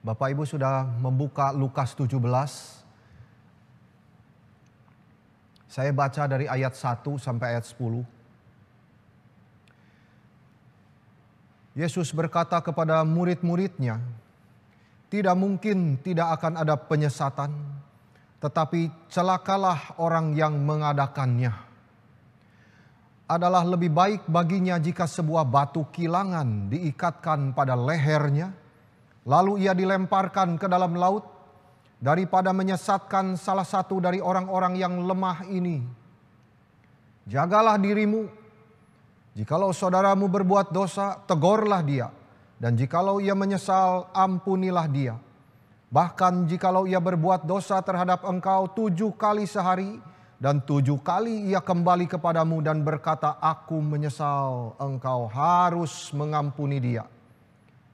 Bapak Ibu sudah membuka Lukas 17. Saya baca dari ayat 1 sampai ayat 10. Yesus berkata kepada murid-muridnya, "Tidak mungkin tidak akan ada penyesatan, tetapi celakalah orang yang mengadakannya. Adalah lebih baik baginya jika sebuah batu kilangan diikatkan pada lehernya, lalu ia dilemparkan ke dalam laut, daripada menyesatkan salah satu dari orang-orang yang lemah ini. Jagalah dirimu. Jikalau saudaramu berbuat dosa, tegurlah dia. Dan jikalau ia menyesal, ampunilah dia. Bahkan jikalau ia berbuat dosa terhadap engkau 7 kali sehari, dan 7 kali ia kembali kepadamu dan berkata, aku menyesal, engkau harus mengampuni dia.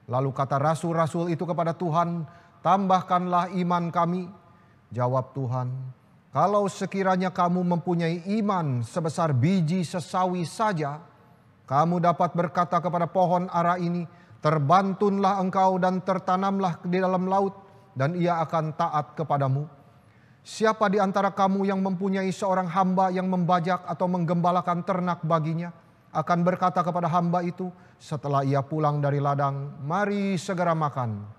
Lalu kata rasul-rasul itu kepada Tuhan, tambahkanlah iman kami. Jawab Tuhan, kalau sekiranya kamu mempunyai iman sebesar biji sesawi saja, kamu dapat berkata kepada pohon ara ini, terbantunlah engkau dan tertanamlah di dalam laut, dan ia akan taat kepadamu. Siapa di antara kamu yang mempunyai seorang hamba yang membajak atau menggembalakan ternak baginya, akan berkata kepada hamba itu setelah ia pulang dari ladang, mari segera makan.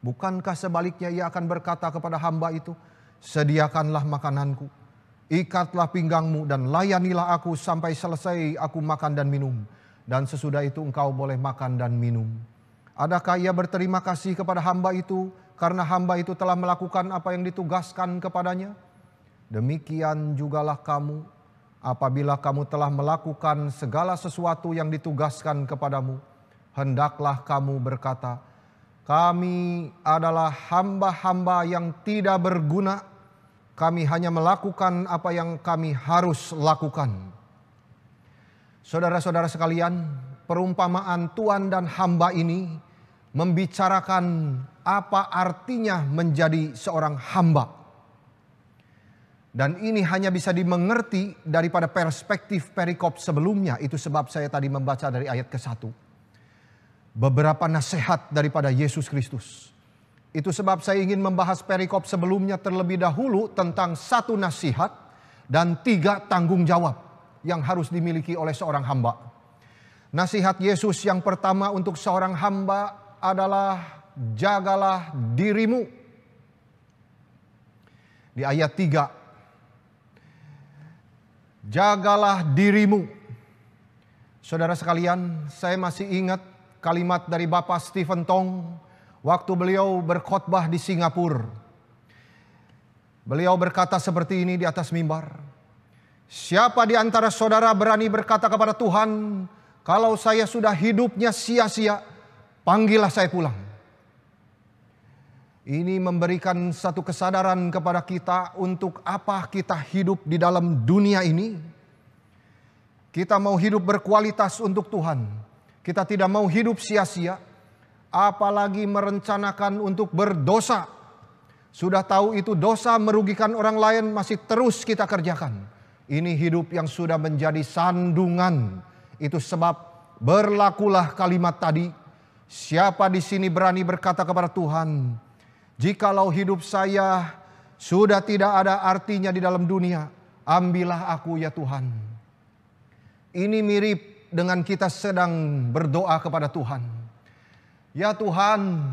Bukankah sebaliknya ia akan berkata kepada hamba itu, sediakanlah makananku, ikatlah pinggangmu dan layanilah aku sampai selesai aku makan dan minum. Dan sesudah itu engkau boleh makan dan minum. Adakah ia berterima kasih kepada hamba itu karena hamba itu telah melakukan apa yang ditugaskan kepadanya? Demikian jugalah kamu, apabila kamu telah melakukan segala sesuatu yang ditugaskan kepadamu, hendaklah kamu berkata, kami adalah hamba-hamba yang tidak berguna, kami hanya melakukan apa yang kami harus lakukan. Saudara-saudara sekalian, perumpamaan tuan dan hamba ini membicarakan apa artinya menjadi seorang hamba. Dan ini hanya bisa dimengerti daripada perspektif perikop sebelumnya. Itu sebab saya tadi membaca dari ayat ke-1. Beberapa nasihat daripada Yesus Kristus. Itu sebab saya ingin membahas perikop sebelumnya terlebih dahulu tentang 1 nasihat dan 3 tanggung jawab yang harus dimiliki oleh seorang hamba. Nasihat Yesus yang pertama untuk seorang hamba adalah jagalah dirimu. Di ayat 3. Jagalah dirimu. Saudara sekalian, saya masih ingat kalimat dari Bapak Stephen Tong waktu beliau berkhotbah di Singapura. Beliau berkata seperti ini di atas mimbar. Siapa di antara saudara berani berkata kepada Tuhan, kalau saya sudah hidupnya sia-sia, panggillah saya pulang. Ini memberikan satu kesadaran kepada kita untuk apa kita hidup di dalam dunia ini. Kita mau hidup berkualitas untuk Tuhan. Kita tidak mau hidup sia-sia, apalagi merencanakan untuk berdosa. Sudah tahu itu dosa merugikan orang lain, masih terus kita kerjakan. Ini hidup yang sudah menjadi sandungan. Itu sebab berlakulah kalimat tadi. Siapa di sini berani berkata kepada Tuhan, jikalau hidup saya sudah tidak ada artinya di dalam dunia, ambillah aku ya Tuhan. Ini mirip dengan kita sedang berdoa kepada Tuhan. Ya Tuhan,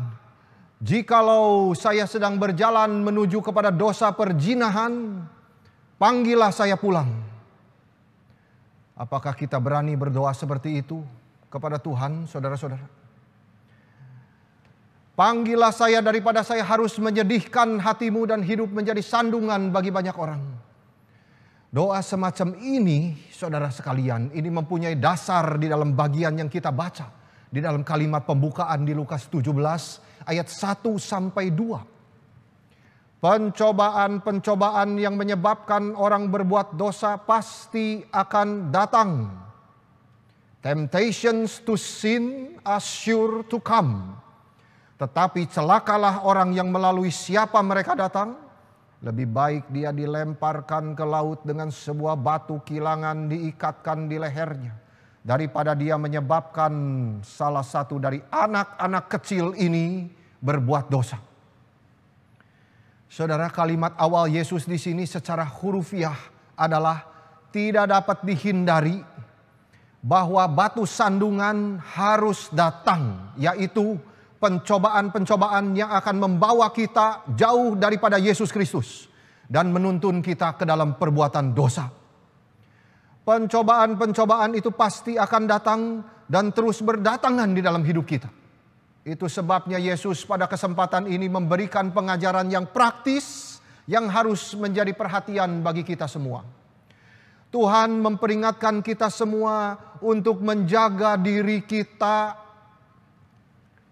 jikalau saya sedang berjalan menuju kepada dosa perzinahan, panggillah saya pulang. Apakah kita berani berdoa seperti itu kepada Tuhan, saudara-saudara? Panggillah saya daripada saya harus menyedihkan hatimu dan hidup menjadi sandungan bagi banyak orang. Doa semacam ini, saudara sekalian, ini mempunyai dasar di dalam bagian yang kita baca. Di dalam kalimat pembukaan di Lukas 17 ayat 1 sampai 2. Pencobaan-pencobaan yang menyebabkan orang berbuat dosa pasti akan datang. Temptations to sin are sure to come. Tetapi celakalah orang yang melalui siapa mereka datang. Lebih baik dia dilemparkan ke laut dengan sebuah batu kilangan diikatkan di lehernya, daripada dia menyebabkan salah satu dari anak-anak kecil ini berbuat dosa. Saudara, kalimat awal Yesus di sini secara hurufiah adalah tidak dapat dihindari bahwa batu sandungan harus datang, yaitu pencobaan-pencobaan yang akan membawa kita jauh daripada Yesus Kristus dan menuntun kita ke dalam perbuatan dosa. Pencobaan-pencobaan itu pasti akan datang dan terus berdatangan di dalam hidup kita. Itu sebabnya Yesus pada kesempatan ini memberikan pengajaran yang praktis yang harus menjadi perhatian bagi kita semua. Tuhan memperingatkan kita semua untuk menjaga diri kita.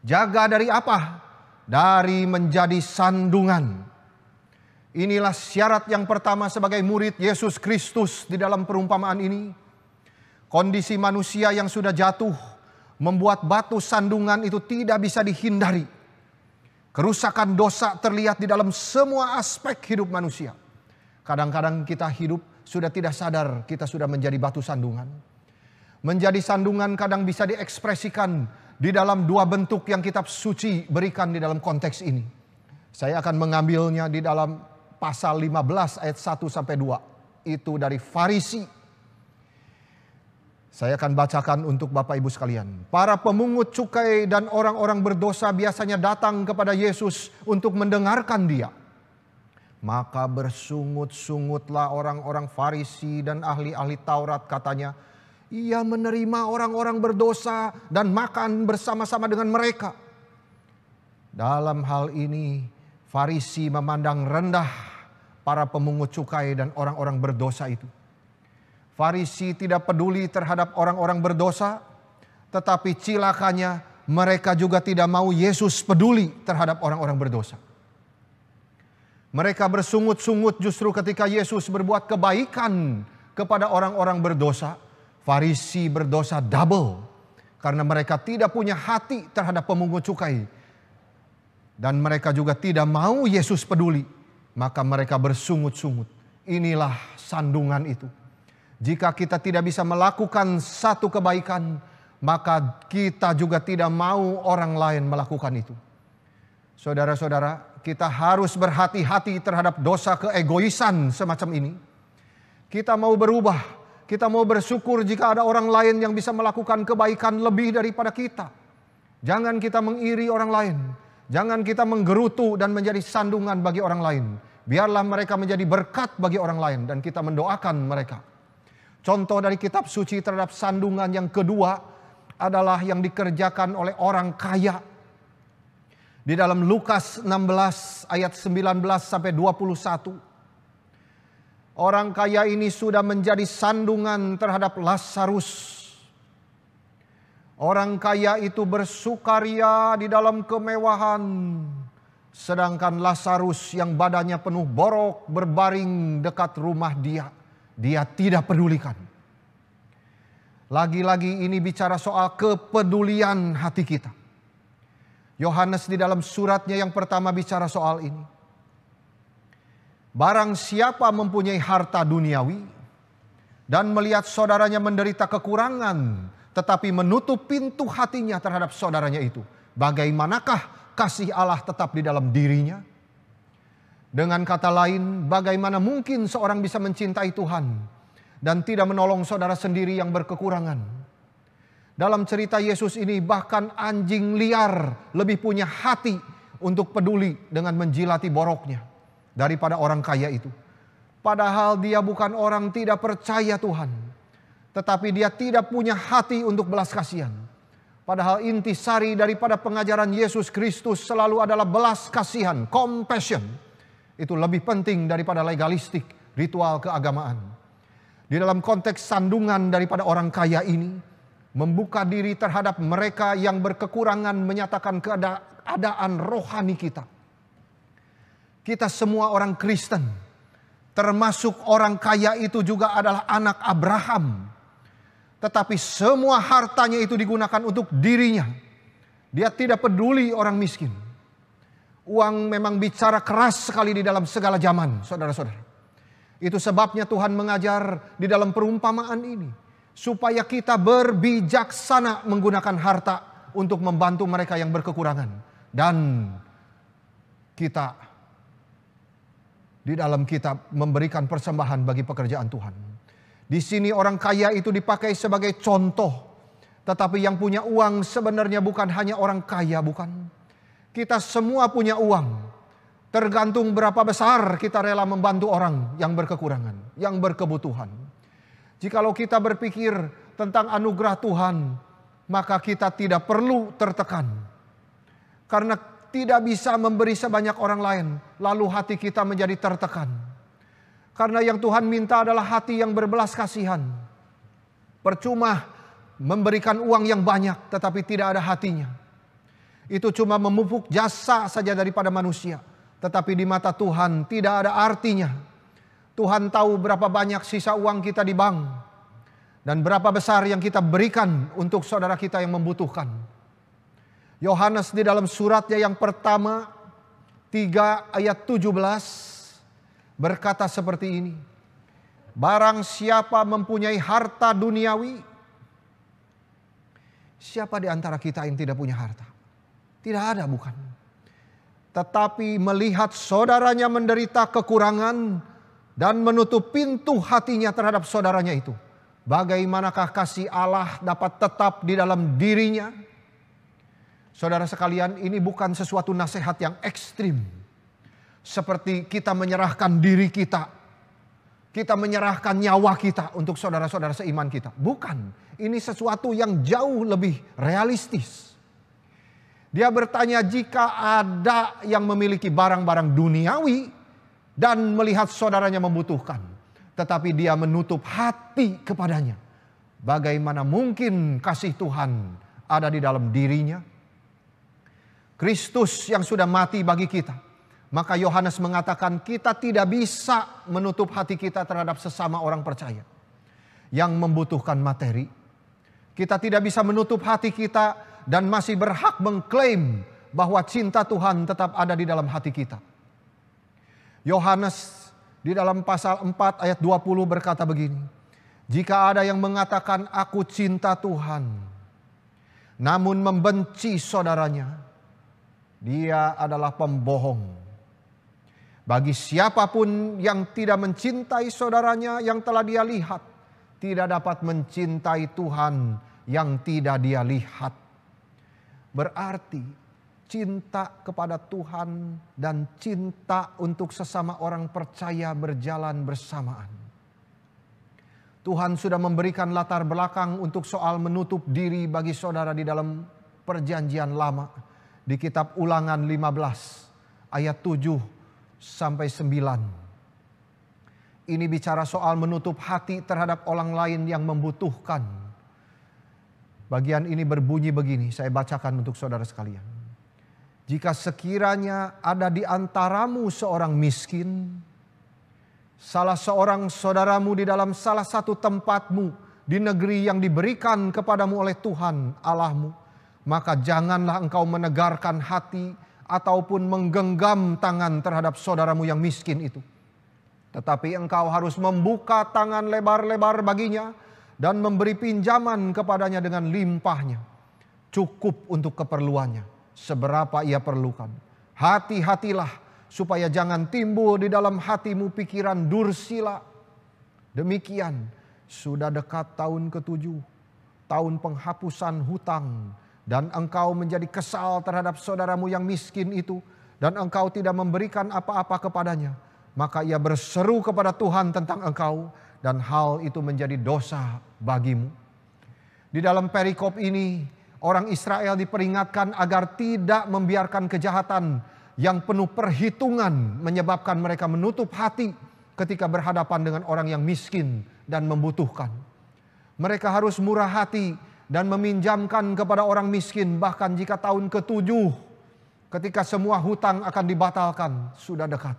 Jaga dari apa? Dari menjadi sandungan. Inilah syarat yang pertama sebagai murid Yesus Kristus di dalam perumpamaan ini. Kondisi manusia yang sudah jatuh membuat batu sandungan itu tidak bisa dihindari. Kerusakan dosa terlihat di dalam semua aspek hidup manusia. Kadang-kadang kita hidup sudah tidak sadar kita sudah menjadi batu sandungan. Menjadi sandungan kadang bisa diekspresikan di dalam dua bentuk yang kitab suci berikan di dalam konteks ini. Saya akan mengambilnya di dalam pasal 15 ayat 1 sampai 2. Itu dari Farisi. Saya akan bacakan untuk Bapak Ibu sekalian. Para pemungut cukai dan orang-orang berdosa biasanya datang kepada Yesus untuk mendengarkan dia. Maka bersungut-sungutlah orang-orang Farisi dan ahli-ahli Taurat, katanya, ia menerima orang-orang berdosa dan makan bersama-sama dengan mereka. Dalam hal ini Farisi memandang rendah para pemungut cukai dan orang-orang berdosa itu. Farisi tidak peduli terhadap orang-orang berdosa, tetapi cilakanya mereka juga tidak mau Yesus peduli terhadap orang-orang berdosa. Mereka bersungut-sungut justru ketika Yesus berbuat kebaikan kepada orang-orang berdosa. Farisi berdosa double karena mereka tidak punya hati terhadap pemungut cukai. Dan mereka juga tidak mau Yesus peduli. Maka mereka bersungut-sungut. Inilah sandungan itu. Jika kita tidak bisa melakukan satu kebaikan, maka kita juga tidak mau orang lain melakukan itu. Saudara-saudara, kita harus berhati-hati terhadap dosa keegoisan semacam ini. Kita mau berubah, kita mau bersyukur jika ada orang lain yang bisa melakukan kebaikan lebih daripada kita. Jangan kita mengiri orang lain. Jangan kita menggerutu dan menjadi sandungan bagi orang lain. Biarlah mereka menjadi berkat bagi orang lain dan kita mendoakan mereka. Contoh dari kitab suci terhadap sandungan yang kedua adalah yang dikerjakan oleh orang kaya. Di dalam Lukas 16 ayat 19 sampai 21. Orang kaya ini sudah menjadi sandungan terhadap Lazarus. Orang kaya itu bersukaria di dalam kemewahan. Sedangkan Lazarus yang badannya penuh borok berbaring dekat rumah dia tidak pedulikan. Lagi-lagi ini bicara soal kepedulian hati kita. Yohanes di dalam suratnya yang pertama bicara soal ini. Barang siapa mempunyai harta duniawi dan melihat saudaranya menderita kekurangan, tetapi menutup pintu hatinya terhadap saudaranya itu, bagaimanakah kasih Allah tetap di dalam dirinya? Dengan kata lain, bagaimana mungkin seorang bisa mencintai Tuhan dan tidak menolong saudara sendiri yang berkekurangan? Dalam cerita Yesus ini bahkan anjing liar lebih punya hati untuk peduli dengan menjilati boroknya daripada orang kaya itu. Padahal dia bukan orang tidak percaya Tuhan, tetapi dia tidak punya hati untuk belas kasihan. Padahal intisari daripada pengajaran Yesus Kristus selalu adalah belas kasihan, compassion. Itu lebih penting daripada legalistik, ritual keagamaan. Di dalam konteks sandungan daripada orang kaya ini, membuka diri terhadap mereka yang berkekurangan menyatakan keadaan rohani kita. Kita semua orang Kristen, termasuk orang kaya itu juga adalah anak Abraham. Tetapi semua hartanya itu digunakan untuk dirinya. Dia tidak peduli orang miskin. Uang memang bicara keras sekali di dalam segala zaman, saudara-saudara. Itu sebabnya Tuhan mengajar di dalam perumpamaan ini. Supaya kita berbijaksana menggunakan harta untuk membantu mereka yang berkekurangan. dan kita di dalam kita memberikan persembahan bagi pekerjaan Tuhan. Di sini orang kaya itu dipakai sebagai contoh. Tetapi yang punya uang sebenarnya bukan hanya orang kaya, bukan. Kita semua punya uang. Tergantung berapa besar kita rela membantu orang yang berkekurangan, yang berkebutuhan. Jikalau kita berpikir tentang anugerah Tuhan, maka kita tidak perlu tertekan. Karena tidak bisa memberi sebanyak orang lain, lalu hati kita menjadi tertekan. Karena yang Tuhan minta adalah hati yang berbelas kasihan. Percuma memberikan uang yang banyak tetapi tidak ada hatinya. Itu cuma memupuk jasa saja daripada manusia. Tetapi di mata Tuhan tidak ada artinya. Tuhan tahu berapa banyak sisa uang kita di bank. Dan berapa besar yang kita berikan untuk saudara kita yang membutuhkan. Yohanes di dalam suratnya yang pertama 3 ayat 17 berkata seperti ini. Barang siapa mempunyai harta duniawi. Siapa di antara kita yang tidak punya harta? Tidak ada, bukan? Tetapi melihat saudaranya menderita kekurangan dan menutup pintu hatinya terhadap saudaranya itu. Bagaimanakah kasih Allah dapat tetap di dalam dirinya? Saudara sekalian, ini bukan sesuatu nasihat yang ekstrim. Seperti kita menyerahkan diri kita. Kita menyerahkan nyawa kita untuk saudara-saudara seiman kita. Bukan. Ini sesuatu yang jauh lebih realistis. Dia bertanya, jika ada yang memiliki barang-barang duniawi dan melihat saudaranya membutuhkan, tetapi dia menutup hati kepadanya, bagaimana mungkin kasih Tuhan ada di dalam dirinya? Kristus yang sudah mati bagi kita. Maka Yohanes mengatakan kita tidak bisa menutup hati kita terhadap sesama orang percaya yang membutuhkan materi. Kita tidak bisa menutup hati kita dan masih berhak mengklaim bahwa cinta Tuhan tetap ada di dalam hati kita. Yohanes di dalam pasal 4 ayat 20 berkata begini. Jika ada yang mengatakan aku cinta Tuhan, namun membenci saudaranya, dia adalah pembohong. Bagi siapapun yang tidak mencintai saudaranya yang telah dia lihat, tidak dapat mencintai Tuhan yang tidak dia lihat. Berarti cinta kepada Tuhan dan cinta untuk sesama orang percaya berjalan bersamaan. Tuhan sudah memberikan latar belakang untuk soal menutup diri bagi saudara di dalam perjanjian lama. Di kitab Ulangan 15 ayat 7 sampai 9. Ini bicara soal menutup hati terhadap orang lain yang membutuhkan. Bagian ini berbunyi begini, saya bacakan untuk saudara sekalian. Jika sekiranya ada di antaramu seorang miskin, salah seorang saudaramu di dalam salah satu tempatmu di negeri yang diberikan kepadamu oleh Tuhan Allahmu, maka janganlah engkau menegarkan hati ataupun menggenggam tangan terhadap saudaramu yang miskin itu. Tetapi engkau harus membuka tangan lebar-lebar baginya dan memberi pinjaman kepadanya dengan limpahnya. Cukup untuk keperluannya, seberapa ia perlukan. Hati-hatilah supaya jangan timbul di dalam hatimu pikiran dursila. Demikian sudah dekat tahun ke-7, tahun penghapusan hutang. Dan engkau menjadi kesal terhadap saudaramu yang miskin itu. Dan engkau tidak memberikan apa-apa kepadanya. Maka ia berseru kepada Tuhan tentang engkau. Dan hal itu menjadi dosa bagimu. Di dalam perikop ini, orang Israel diperingatkan agar tidak membiarkan kejahatan yang penuh perhitungan menyebabkan mereka menutup hati ketika berhadapan dengan orang yang miskin dan membutuhkan. Mereka harus murah hati dan meminjamkan kepada orang miskin, bahkan jika tahun ke-7 ketika semua hutang akan dibatalkan sudah dekat.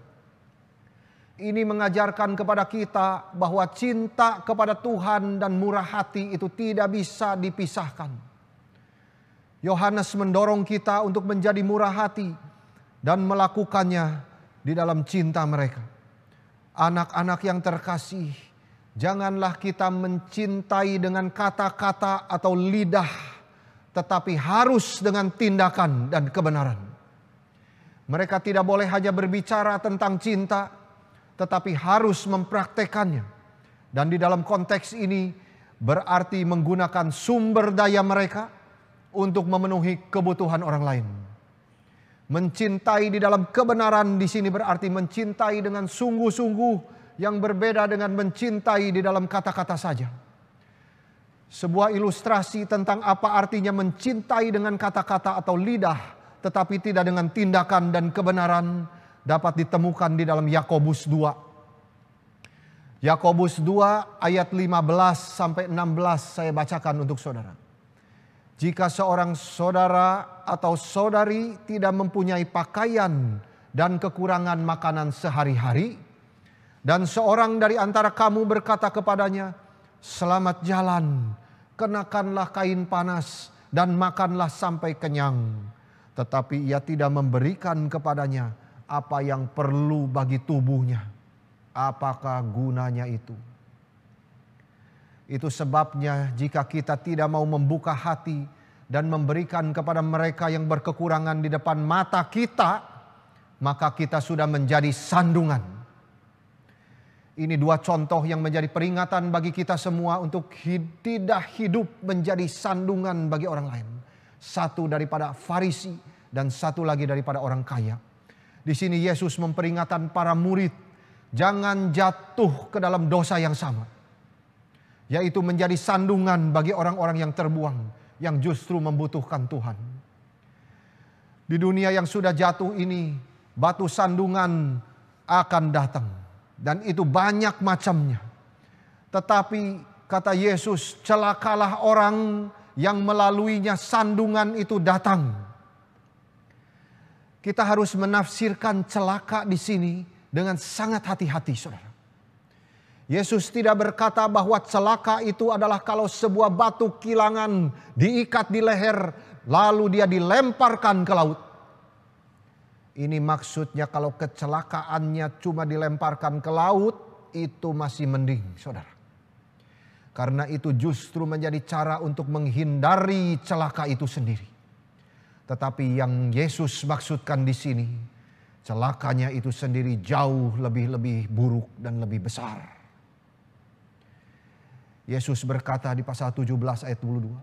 Ini mengajarkan kepada kita bahwa cinta kepada Tuhan dan murah hati itu tidak bisa dipisahkan. Yohanes mendorong kita untuk menjadi murah hati dan melakukannya di dalam cinta mereka. Anak-anak yang terkasih, janganlah kita mencintai dengan kata-kata atau lidah, tetapi harus dengan tindakan dan kebenaran. Mereka tidak boleh hanya berbicara tentang cinta, tetapi harus mempraktekannya. Dan di dalam konteks ini berarti menggunakan sumber daya mereka untuk memenuhi kebutuhan orang lain. Mencintai di dalam kebenaran di sini berarti mencintai dengan sungguh-sungguh, yang berbeda dengan mencintai di dalam kata-kata saja. Sebuah ilustrasi tentang apa artinya mencintai dengan kata-kata atau lidah, tetapi tidak dengan tindakan dan kebenaran, dapat ditemukan di dalam Yakobus 2. Yakobus 2 ayat 15 sampai 16 saya bacakan untuk saudara. Jika seorang saudara atau saudari tidak mempunyai pakaian dan kekurangan makanan sehari-hari, dan seorang dari antara kamu berkata kepadanya, "Selamat jalan, kenakanlah kain panas dan makanlah sampai kenyang," tetapi ia tidak memberikan kepadanya apa yang perlu bagi tubuhnya, apakah gunanya itu? Itu sebabnya jika kita tidak mau membuka hati dan memberikan kepada mereka yang berkekurangan di depan mata kita, maka kita sudah menjadi sandungan. Ini dua contoh yang menjadi peringatan bagi kita semua untuk tidak hidup menjadi sandungan bagi orang lain. Satu daripada Farisi dan satu lagi daripada orang kaya. Di sini Yesus memperingatkan para murid, jangan jatuh ke dalam dosa yang sama, yaitu menjadi sandungan bagi orang-orang yang terbuang, yang justru membutuhkan Tuhan. Di dunia yang sudah jatuh ini, batu sandungan akan datang, dan itu banyak macamnya. Tetapi kata Yesus, celakalah orang yang melaluinya sandungan itu datang. Kita harus menafsirkan celaka di sini dengan sangat hati-hati, saudara. Yesus tidak berkata bahwa celaka itu adalah kalau sebuah batu kilangan diikat di leher lalu dia dilemparkan ke laut. Ini maksudnya kalau kecelakaannya cuma dilemparkan ke laut, itu masih mending, saudara. Karena itu justru menjadi cara untuk menghindari celaka itu sendiri. Tetapi yang Yesus maksudkan di sini, celakanya itu sendiri jauh lebih buruk dan lebih besar. Yesus berkata di pasal 17 ayat 22.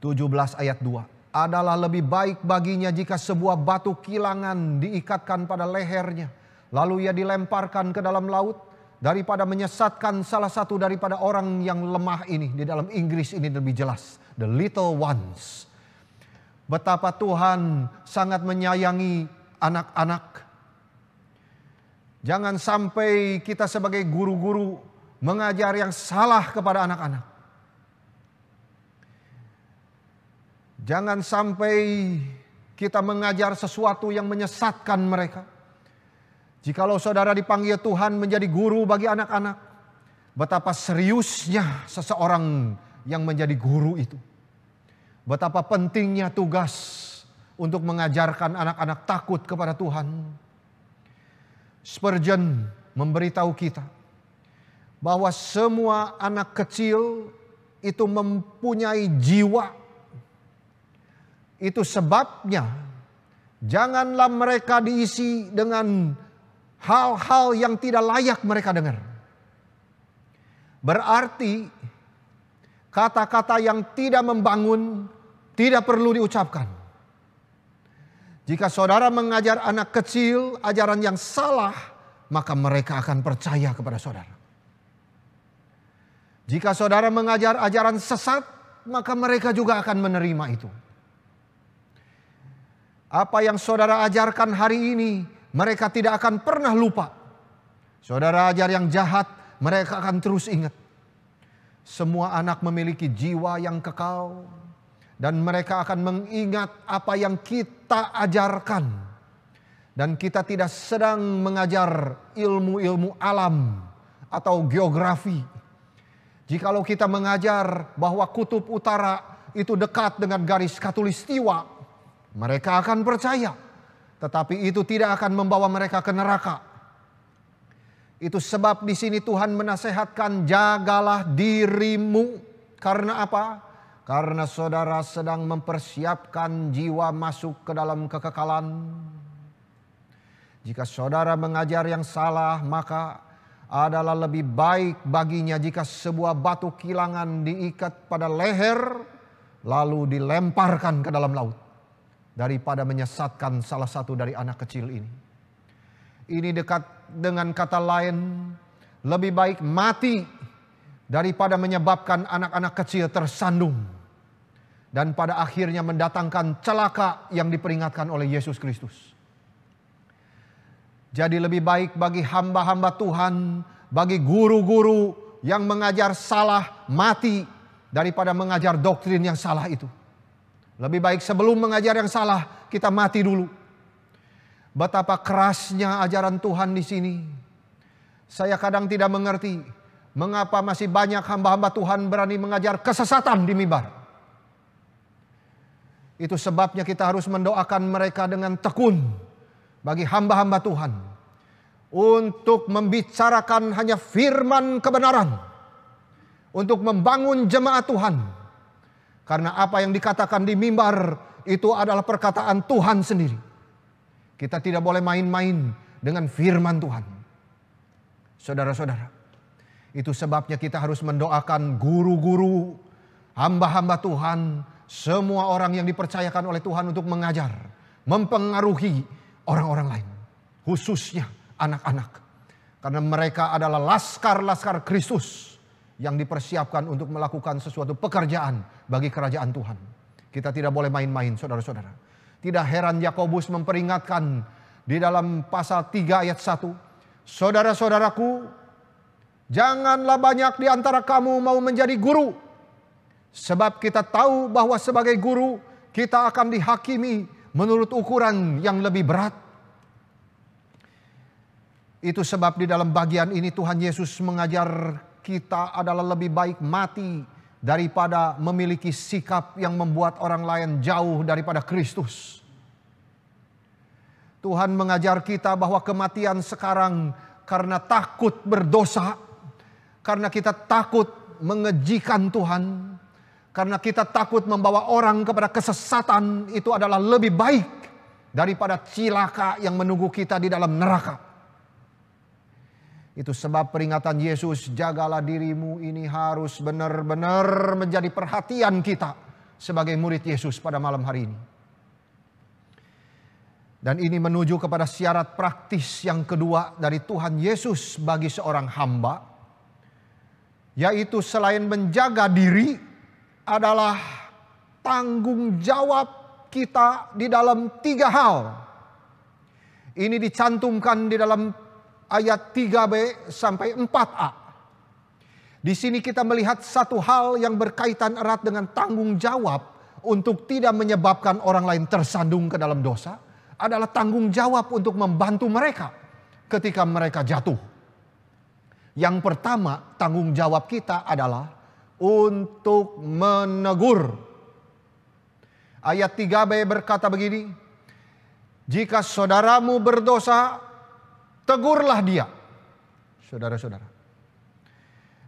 17 ayat 2. Adalah lebih baik baginya jika sebuah batu kilangan diikatkan pada lehernya, lalu ia dilemparkan ke dalam laut, daripada menyesatkan salah satu daripada orang yang lemah ini. Di dalam Inggris ini lebih jelas, the little ones. Betapa Tuhan sangat menyayangi anak-anak. Jangan sampai kita sebagai guru-guru mengajar yang salah kepada anak-anak. Jangan sampai kita mengajar sesuatu yang menyesatkan mereka. Jikalau saudara dipanggil Tuhan menjadi guru bagi anak-anak, betapa seriusnya seseorang yang menjadi guru itu. Betapa pentingnya tugas untuk mengajarkan anak-anak takut kepada Tuhan. Spurgeon memberitahu kita bahwa semua anak kecil itu mempunyai jiwa. Itu sebabnya janganlah mereka diisi dengan hal-hal yang tidak layak mereka dengar. Berarti kata-kata yang tidak membangun tidak perlu diucapkan. Jika saudara mengajar anak kecil ajaran yang salah, maka mereka akan percaya kepada saudara. Jika saudara mengajar ajaran sesat, maka mereka juga akan menerima itu. Apa yang saudara ajarkan hari ini, mereka tidak akan pernah lupa. Saudara ajar yang jahat, mereka akan terus ingat. Semua anak memiliki jiwa yang kekal, dan mereka akan mengingat apa yang kita ajarkan. Dan kita tidak sedang mengajar ilmu-ilmu alam atau geografi. Jikalau kita mengajar bahwa kutub utara itu dekat dengan garis khatulistiwa, mereka akan percaya. Tetapi itu tidak akan membawa mereka ke neraka. Itu sebab di sini Tuhan menasehatkan, jagalah dirimu. Karena apa? Karena saudara sedang mempersiapkan jiwa masuk ke dalam kekekalan. Jika saudara mengajar yang salah, maka adalah lebih baik baginya jika sebuah batu kilangan diikat pada leher lalu dilemparkan ke dalam laut, daripada menyesatkan salah satu dari anak kecil ini. Ini dekat dengan kata lain, lebih baik mati daripada menyebabkan anak-anak kecil tersandung dan pada akhirnya mendatangkan celaka yang diperingatkan oleh Yesus Kristus. Jadi lebih baik bagi hamba-hamba Tuhan, bagi guru-guru yang mengajar salah mati daripada mengajar doktrin yang salah itu. Lebih baik sebelum mengajar yang salah kita mati dulu. Betapa kerasnya ajaran Tuhan di sini. Saya kadang tidak mengerti mengapa masih banyak hamba-hamba Tuhan berani mengajar kesesatan di mimbar. Itu sebabnya kita harus mendoakan mereka dengan tekun. Bagi hamba-hamba Tuhan untuk membicarakan hanya firman kebenaran, untuk membangun jemaat Tuhan, karena apa yang dikatakan di mimbar itu adalah perkataan Tuhan sendiri. Kita tidak boleh main-main dengan firman Tuhan. Saudara-saudara, itu sebabnya kita harus mendoakan guru-guru, hamba-hamba Tuhan, semua orang yang dipercayakan oleh Tuhan untuk mengajar, mempengaruhi orang-orang lain, khususnya anak-anak. Karena mereka adalah laskar-laskar Kristus yang dipersiapkan untuk melakukan sesuatu pekerjaan bagi kerajaan Tuhan. Kita tidak boleh main-main, saudara-saudara. Tidak heran Yakobus memperingatkan di dalam pasal 3 ayat 1. Saudara-saudaraku, janganlah banyak di antara kamu mau menjadi guru. Sebab kita tahu bahwa sebagai guru kita akan dihakimi menurut ukuran yang lebih berat. Itu sebab di dalam bagian ini Tuhan Yesus mengajar kita adalah lebih baik mati daripada memiliki sikap yang membuat orang lain jauh daripada Kristus. Tuhan mengajar kita bahwa kematian sekarang karena takut berdosa, karena kita takut mengejikan Tuhan, karena kita takut membawa orang kepada kesesatan, itu adalah lebih baik daripada cilaka yang menunggu kita di dalam neraka. Itu sebab peringatan Yesus, jagalah dirimu, ini harus benar-benar menjadi perhatian kita sebagai murid Yesus pada malam hari ini. Dan ini menuju kepada syarat praktis yang kedua dari Tuhan Yesus bagi seorang hamba, yaitu selain menjaga diri, adalah tanggung jawab kita di dalam 3 hal. Ini dicantumkan di dalam ayat 3b sampai 4a. Di sini kita melihat satu hal yang berkaitan erat dengan tanggung jawab untuk tidak menyebabkan orang lain tersandung ke dalam dosa, adalah tanggung jawab untuk membantu mereka ketika mereka jatuh. Yang pertama, tanggung jawab kita adalah untuk menegur. Ayat 3b berkata begini, jika saudaramu berdosa, tegurlah dia. Saudara-saudara,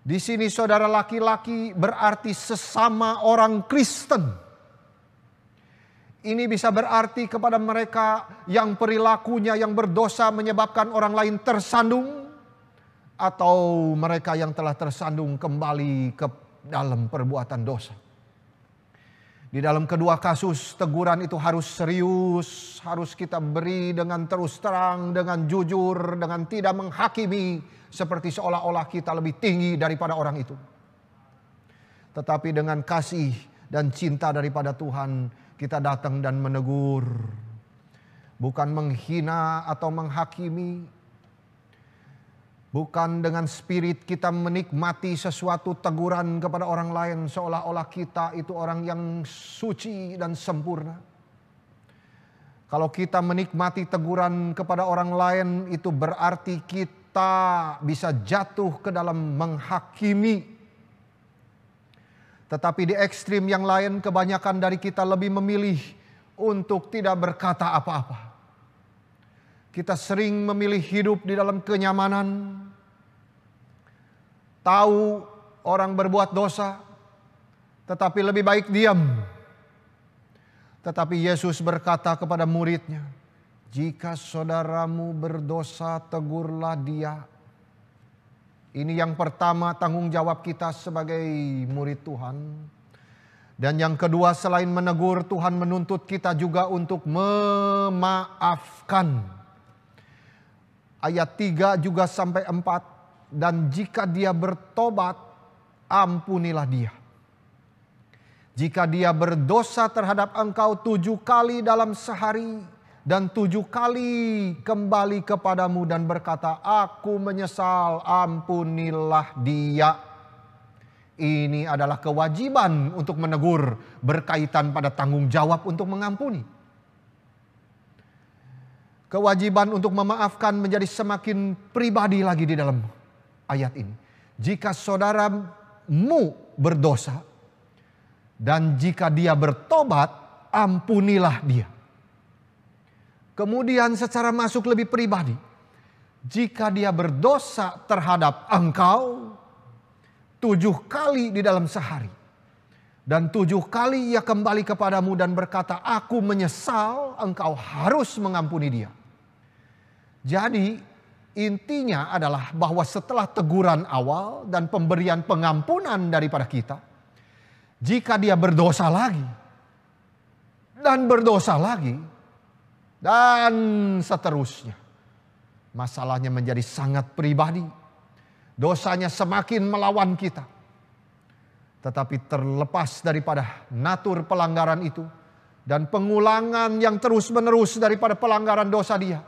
di sini saudara laki-laki berarti sesama orang Kristen. Ini bisa berarti kepada mereka yang perilakunya yang berdosa menyebabkan orang lain tersandung, atau mereka yang telah tersandung kembali ke dalam perbuatan dosa. Di dalam kedua kasus, teguran itu harus serius, harus kita beri dengan terus terang, dengan jujur, dengan tidak menghakimi seperti seolah-olah kita lebih tinggi daripada orang itu. Tetapi dengan kasih dan cinta daripada Tuhan, kita datang dan menegur, bukan menghina atau menghakimi. Bukan dengan spirit kita menikmati sesuatu teguran kepada orang lain seolah-olah kita itu orang yang suci dan sempurna. Kalau kita menikmati teguran kepada orang lain, itu berarti kita bisa jatuh ke dalam menghakimi. Tetapi di ekstrim yang lain, kebanyakan dari kita lebih memilih untuk tidak berkata apa-apa. Kita sering memilih hidup di dalam kenyamanan. Tahu orang berbuat dosa, tetapi lebih baik diam. Tetapi Yesus berkata kepada muridnya, Jika saudaramu berdosa, tegurlah dia. Ini yang pertama, tanggung jawab kita sebagai murid Tuhan. Dan yang kedua, selain menegur, Tuhan menuntut kita juga untuk memaafkan. Ayat 3 juga sampai 4. Dan jika dia bertobat, ampunilah dia. Jika dia berdosa terhadap engkau 7 kali dalam sehari, dan 7 kali kembali kepadamu dan berkata, aku menyesal, ampunilah dia. Ini adalah kewajiban untuk menegur berkaitan pada tanggung jawab untuk mengampuni. Kewajiban untuk memaafkan menjadi semakin pribadi lagi di dalam ayat ini. Jika saudaramu berdosa dan jika dia bertobat, ampunilah dia. Kemudian secara masuk lebih pribadi, jika dia berdosa terhadap engkau 7 kali di dalam sehari, dan 7 kali ia kembali kepadamu dan berkata, aku menyesal, engkau harus mengampuni dia. Jadi intinya adalah bahwa setelah teguran awal dan pemberian pengampunan daripada kita, jika dia berdosa lagi dan berdosa lagi dan seterusnya, masalahnya menjadi sangat pribadi. Dosanya semakin melawan kita. Tetapi terlepas daripada natur pelanggaran itu dan pengulangan yang terus-menerus daripada pelanggaran dosa dia,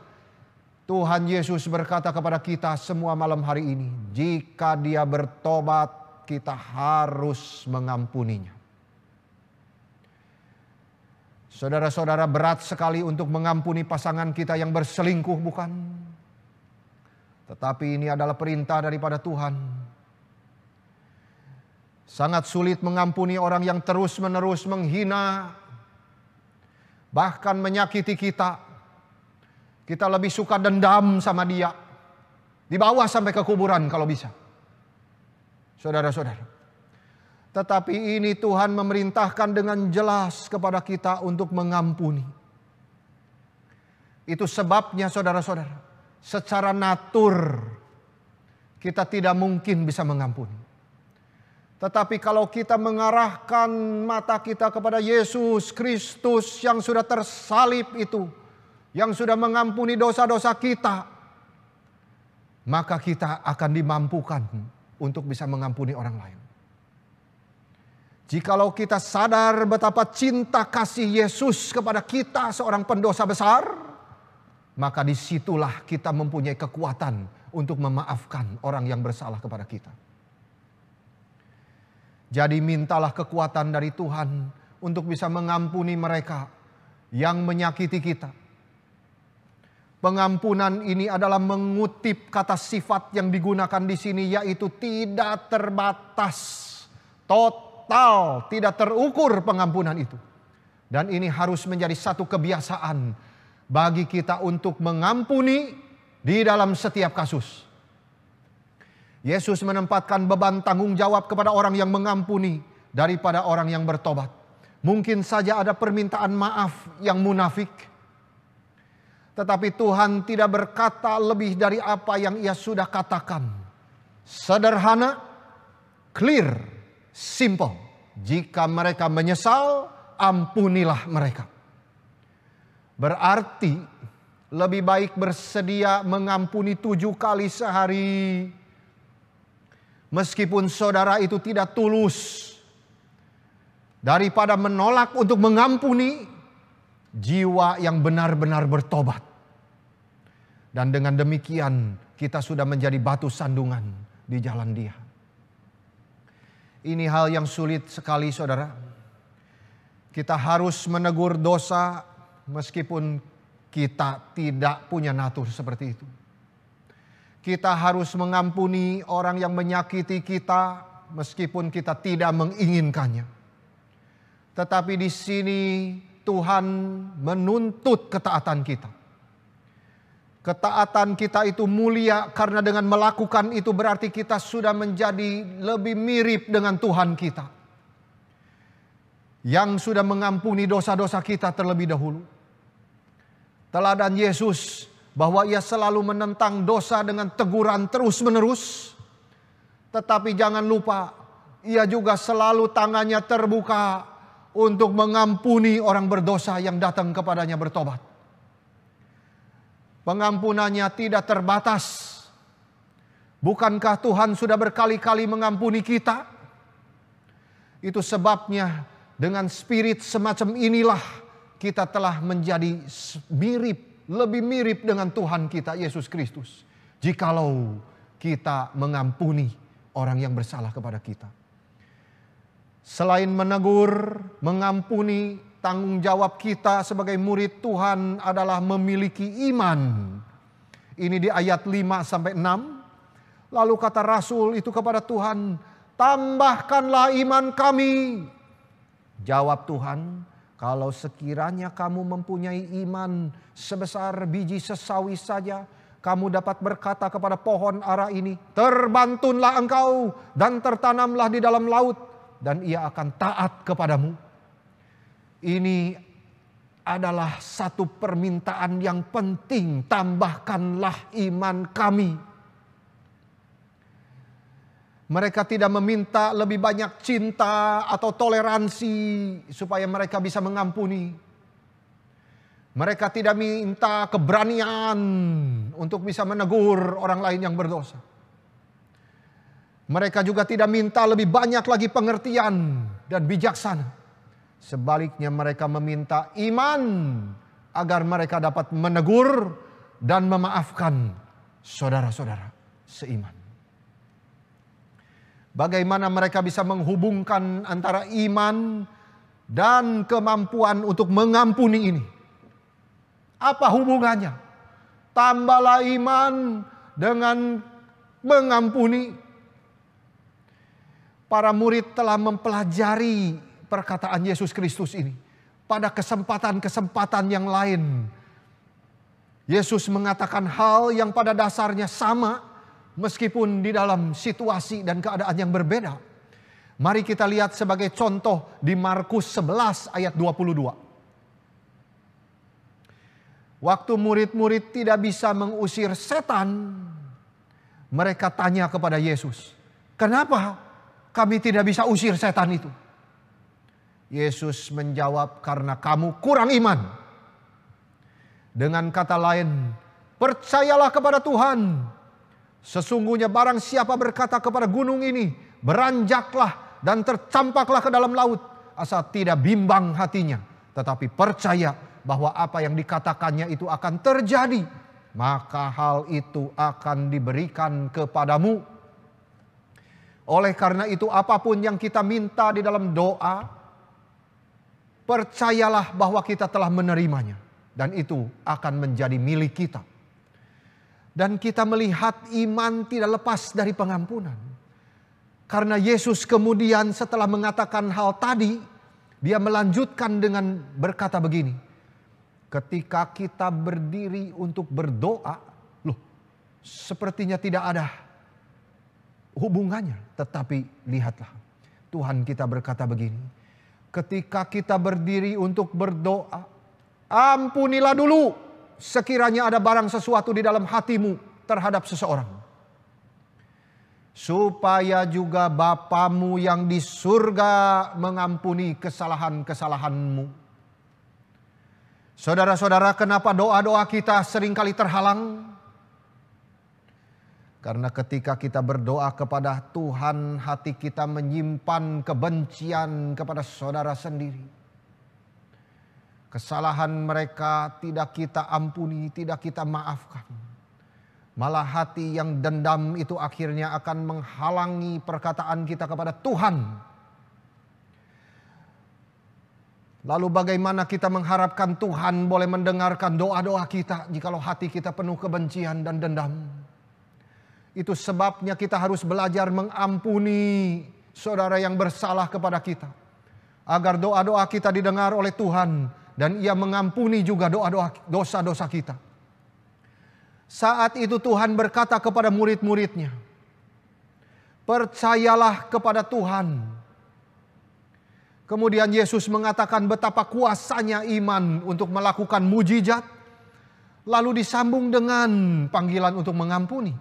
Tuhan Yesus berkata kepada kita semua malam hari ini, jika dia bertobat, kita harus mengampuninya. Saudara-saudara, berat sekali untuk mengampuni pasangan kita yang berselingkuh, bukan? Tetapi ini adalah perintah daripada Tuhan. Sangat sulit mengampuni orang yang terus-menerus menghina, bahkan menyakiti kita. Kita lebih suka dendam sama dia, dibawa sampai ke kuburan kalau bisa. Saudara-saudara. Tetapi ini Tuhan memerintahkan dengan jelas kepada kita untuk mengampuni. Itu sebabnya saudara-saudara, secara natur kita tidak mungkin bisa mengampuni. Tetapi kalau kita mengarahkan mata kita kepada Yesus Kristus yang sudah tersalib itu, yang sudah mengampuni dosa-dosa kita, maka kita akan dimampukan untuk bisa mengampuni orang lain. Jikalau kita sadar betapa cinta kasih Yesus kepada kita seorang pendosa besar, maka disitulah kita mempunyai kekuatan untuk memaafkan orang yang bersalah kepada kita. Jadi mintalah kekuatan dari Tuhan untuk bisa mengampuni mereka yang menyakiti kita. Pengampunan ini adalah mengutip kata sifat yang digunakan di sini, yaitu tidak terbatas, total, tidak terukur pengampunan itu. Dan ini harus menjadi satu kebiasaan bagi kita untuk mengampuni di dalam setiap kasus. Yesus menempatkan beban tanggung jawab kepada orang yang mengampuni daripada orang yang bertobat. Mungkin saja ada permintaan maaf yang munafik, tetapi Tuhan tidak berkata lebih dari apa yang Ia sudah katakan. Sederhana, clear, simple. Jika mereka menyesal, ampunilah mereka. Berarti lebih baik bersedia mengampuni 7 kali sehari, meskipun saudara itu tidak tulus, daripada menolak untuk mengampuni jiwa yang benar-benar bertobat. Dan dengan demikian kita sudah menjadi batu sandungan di jalan Dia. Ini hal yang sulit sekali, saudara. Kita harus menegur dosa meskipun kita tidak punya natur seperti itu. Kita harus mengampuni orang yang menyakiti kita meskipun kita tidak menginginkannya. Tetapi di sini Tuhan menuntut ketaatan kita. Ketaatan kita itu mulia karena dengan melakukan itu berarti kita sudah menjadi lebih mirip dengan Tuhan kita, yang sudah mengampuni dosa-dosa kita terlebih dahulu. teladan Yesus bahwa ia selalu menentang dosa dengan teguran terus-menerus. Tetapi jangan lupa, ia juga selalu tangannya terbuka untuk mengampuni orang berdosa yang datang kepadanya bertobat. Pengampunannya tidak terbatas. Bukankah Tuhan sudah berkali-kali mengampuni kita? Itu sebabnya dengan spirit semacam inilah kita telah menjadi lebih mirip dengan Tuhan kita Yesus Kristus. Jikalau kita mengampuni orang yang bersalah kepada kita. Selain menegur, mengampuni, tanggung jawab kita sebagai murid Tuhan adalah memiliki iman. Ini di ayat 5-6. Lalu kata Rasul itu kepada Tuhan, tambahkanlah iman kami. Jawab Tuhan, kalau sekiranya kamu mempunyai iman sebesar biji sesawi saja, kamu dapat berkata kepada pohon ara ini, terbantunlah engkau dan tertanamlah di dalam laut, dan ia akan taat kepadamu. Ini adalah satu permintaan yang penting, tambahkanlah iman kami. Mereka tidak meminta lebih banyak cinta atau toleransi supaya mereka bisa mengampuni. Mereka tidak minta keberanian untuk bisa menegur orang lain yang berdosa. Mereka juga tidak minta lebih banyak lagi pengertian dan bijaksana. Sebaliknya mereka meminta iman agar mereka dapat menegur dan memaafkan saudara-saudara seiman. Bagaimana mereka bisa menghubungkan antara iman dan kemampuan untuk mengampuni ini? Apa hubungannya? Tambahlah iman dengan mengampuni. Para murid telah mempelajari perkataan Yesus Kristus ini. Pada kesempatan-kesempatan yang lain, Yesus mengatakan hal yang pada dasarnya sama, meskipun di dalam situasi dan keadaan yang berbeda. Mari kita lihat sebagai contoh di Markus 11 ayat 22. Waktu murid-murid tidak bisa mengusir setan, mereka tanya kepada Yesus, "Kenapa kami tidak bisa usir setan itu?" Yesus menjawab, "Karena kamu kurang iman." Dengan kata lain, percayalah kepada Tuhan. Sesungguhnya barang siapa berkata kepada gunung ini, beranjaklah dan tercampaklah ke dalam laut, asal tidak bimbang hatinya, tetapi percaya bahwa apa yang dikatakannya itu akan terjadi, maka hal itu akan diberikan kepadamu. Oleh karena itu, apapun yang kita minta di dalam doa, percayalah bahwa kita telah menerimanya, dan itu akan menjadi milik kita. Dan kita melihat iman tidak lepas dari pengampunan. Karena Yesus kemudian setelah mengatakan hal tadi, dia melanjutkan dengan berkata begini. Ketika kita berdiri untuk berdoa, loh, sepertinya tidak ada hubungannya. Tetapi lihatlah, Tuhan kita berkata begini. Ketika kita berdiri untuk berdoa, ampunilah dulu sekiranya ada barang sesuatu di dalam hatimu terhadap seseorang, supaya juga Bapamu yang di surga mengampuni kesalahan-kesalahanmu. Saudara-saudara, kenapa doa-doa kita seringkali terhalang? Karena ketika kita berdoa kepada Tuhan, hati kita menyimpan kebencian kepada saudara sendiri. Kesalahan mereka tidak kita ampuni, tidak kita maafkan. Malah hati yang dendam itu akhirnya akan menghalangi perkataan kita kepada Tuhan. Lalu bagaimana kita mengharapkan Tuhan boleh mendengarkan doa-doa kita jikalau hati kita penuh kebencian dan dendam? Itu sebabnya kita harus belajar mengampuni saudara yang bersalah kepada kita, agar doa-doa kita didengar oleh Tuhan. Dan ia mengampuni juga dosa-dosa kita. Saat itu Tuhan berkata kepada murid-muridnya, percayalah kepada Tuhan. Kemudian Yesus mengatakan betapa kuasanya iman untuk melakukan mujizat. lalu disambung dengan panggilan untuk mengampuni.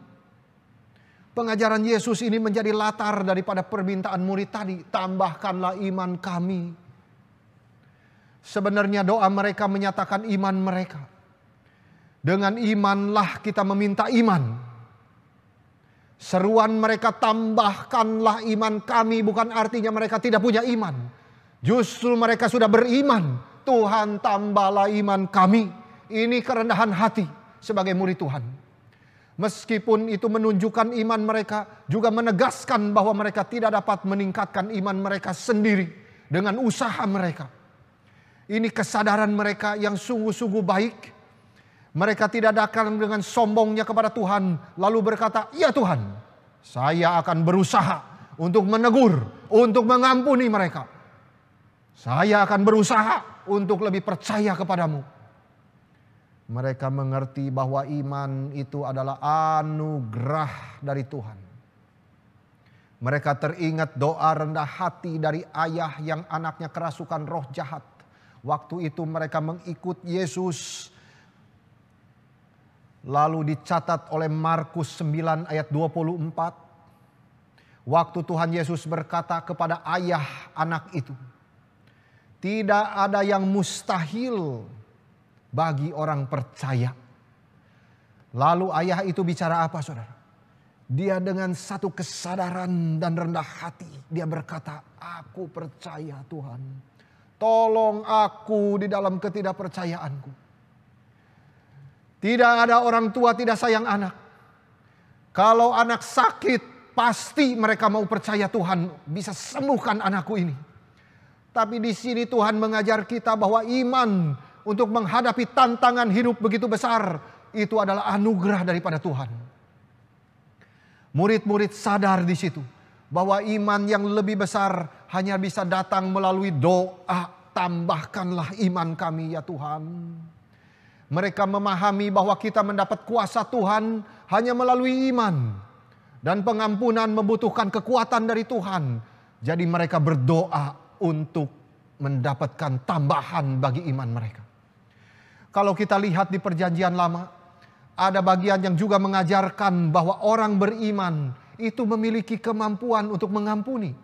Pengajaran Yesus ini menjadi latar daripada permintaan murid tadi, tambahkanlah iman kami. Sebenarnya doa mereka menyatakan iman mereka. Dengan imanlah kita meminta iman. Seruan mereka, tambahkanlah iman kami, bukan artinya mereka tidak punya iman. Justru mereka sudah beriman. Tuhan, tambahlah iman kami. Ini kerendahan hati sebagai murid Tuhan. Meskipun itu menunjukkan iman mereka, juga menegaskan bahwa mereka tidak dapat meningkatkan iman mereka sendiri dengan usaha mereka. Ini kesadaran mereka yang sungguh-sungguh baik. Mereka tidak datang dengan sombongnya kepada Tuhan, lalu berkata, "Ya Tuhan, saya akan berusaha untuk menegur, untuk mengampuni mereka. Saya akan berusaha untuk lebih percaya kepadamu." Mereka mengerti bahwa iman itu adalah anugerah dari Tuhan. Mereka teringat doa rendah hati dari ayah yang anaknya kerasukan roh jahat. Waktu itu mereka mengikut Yesus. Lalu dicatat oleh Markus 9 ayat 24. Waktu Tuhan Yesus berkata kepada ayah anak itu, "Tidak ada yang mustahil bagi orang percaya." Lalu ayah itu bicara apa, saudara? Dia dengan satu kesadaran dan rendah hati, dia berkata, "Aku percaya Tuhan. Tolong aku di dalam ketidakpercayaanku." Tidak ada orang tua tidak sayang anak. Kalau anak sakit, pasti mereka mau percaya Tuhan bisa sembuhkan anakku ini. Tapi di sini Tuhan mengajar kita bahwa iman untuk menghadapi tantangan hidup begitu besar, itu adalah anugerah daripada Tuhan. Murid-murid sadar di situ bahwa iman yang lebih besar hanya bisa datang melalui doa. Tambahkanlah iman kami ya Tuhan. Mereka memahami bahwa kita mendapat kuasa Tuhan hanya melalui iman. Dan pengampunan membutuhkan kekuatan dari Tuhan. Jadi mereka berdoa untuk mendapatkan tambahan bagi iman mereka. Kalau kita lihat di Perjanjian Lama, ada bagian yang juga mengajarkan bahwa orang beriman itu memiliki kemampuan untuk mengampuni.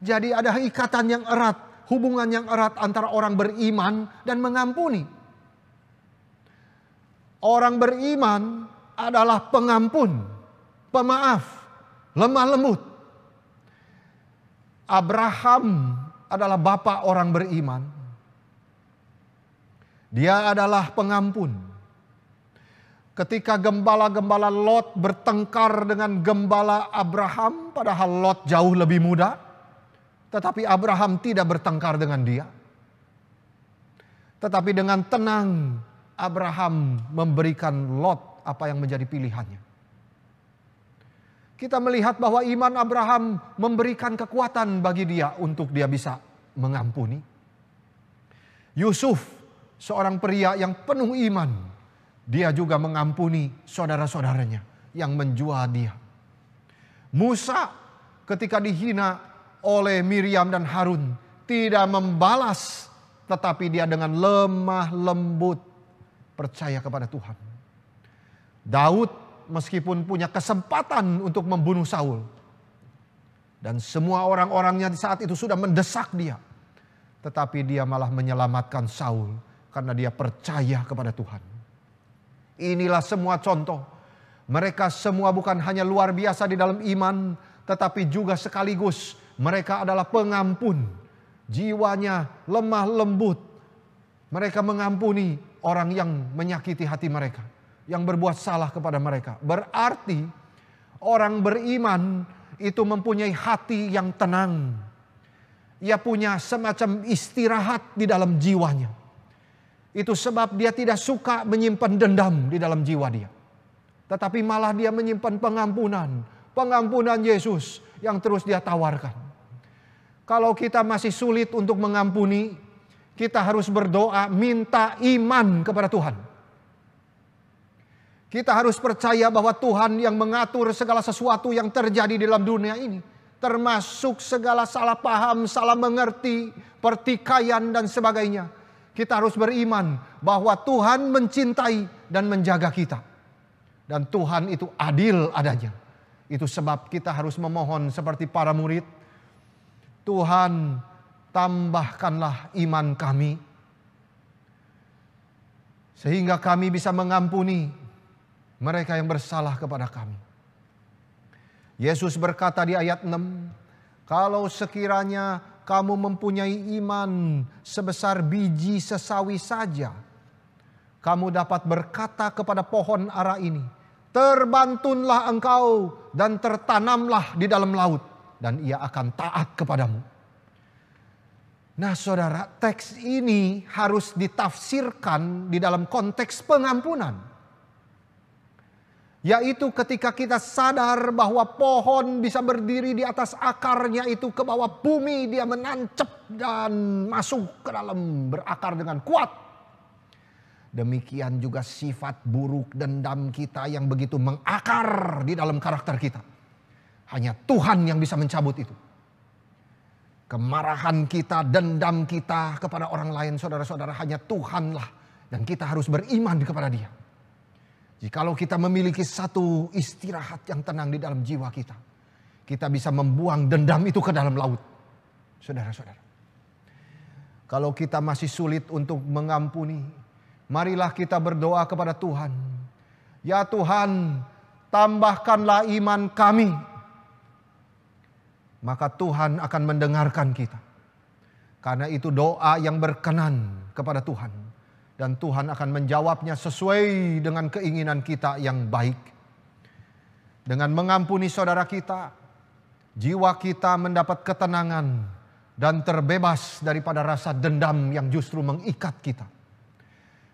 Jadi ada ikatan yang erat, hubungan yang erat antara orang beriman dan mengampuni. Orang beriman adalah pengampun, pemaaf, lemah lembut. Abraham adalah bapa orang beriman. Dia adalah pengampun. Ketika gembala-gembala Lot bertengkar dengan gembala Abraham, padahal Lot jauh lebih muda, tetapi Abraham tidak bertengkar dengan dia. Tetapi dengan tenang Abraham memberikan Lot apa yang menjadi pilihannya. Kita melihat bahwa iman Abraham memberikan kekuatan bagi dia untuk dia bisa mengampuni. Yusuf, seorang pria yang penuh iman, dia juga mengampuni saudara-saudaranya yang menjual dia. Musa ketika dihina oleh Miriam dan Harun tidak membalas, tetapi dia dengan lemah lembut percaya kepada Tuhan. Daud meskipun punya kesempatan untuk membunuh Saul, dan semua orang-orangnya di saat itu sudah mendesak dia, tetapi dia malah menyelamatkan Saul karena dia percaya kepada Tuhan. Inilah semua contoh. Mereka semua bukan hanya luar biasa di dalam iman, tetapi juga sekaligus mereka adalah pengampun. Jiwanya lemah lembut. Mereka mengampuni orang yang menyakiti hati mereka, yang berbuat salah kepada mereka. Berarti orang beriman itu mempunyai hati yang tenang. Ia punya semacam istirahat di dalam jiwanya. Itu sebab dia tidak suka menyimpan dendam di dalam jiwa dia. Tetapi malah dia menyimpan pengampunan. Pengampunan Yesus yang terus dia tawarkan. Kalau kita masih sulit untuk mengampuni, kita harus berdoa minta iman kepada Tuhan. Kita harus percaya bahwa Tuhan yang mengatur segala sesuatu yang terjadi di dalam dunia ini. Termasuk segala salah paham, salah mengerti, pertikaian dan sebagainya. kita harus beriman bahwa Tuhan mencintai dan menjaga kita. Dan Tuhan itu adil adanya. Itu sebab kita harus memohon seperti para murid. Tuhan, tambahkanlah iman kami, sehingga kami bisa mengampuni mereka yang bersalah kepada kami. Yesus berkata di ayat 6, kalau sekiranya kamu mempunyai iman sebesar biji sesawi saja, kamu dapat berkata kepada pohon ara ini, terbantunlah engkau dan tertanamlah di dalam laut, dan ia akan taat kepadamu. Nah saudara, teks ini harus ditafsirkan di dalam konteks pengampunan. Yaitu ketika kita sadar bahwa pohon bisa berdiri di atas akarnya itu ke bawah bumi, dia menancap dan masuk ke dalam, berakar dengan kuat. Demikian juga sifat buruk dendam kita yang begitu mengakar di dalam karakter kita. Hanya Tuhan yang bisa mencabut itu. Kemarahan kita, dendam kita kepada orang lain, saudara-saudara, hanya Tuhanlah. Dan kita harus beriman kepada Dia. Jikalau kita memiliki satu istirahat yang tenang di dalam jiwa kita, kita bisa membuang dendam itu ke dalam laut. Saudara-saudara, kalau kita masih sulit untuk mengampuni, marilah kita berdoa kepada Tuhan. Ya Tuhan, tambahkanlah iman kami. Maka Tuhan akan mendengarkan kita. Karena itu doa yang berkenan kepada Tuhan. Dan Tuhan akan menjawabnya sesuai dengan keinginan kita yang baik. Dengan mengampuni saudara kita, jiwa kita mendapat ketenangan dan terbebas daripada rasa dendam yang justru mengikat kita.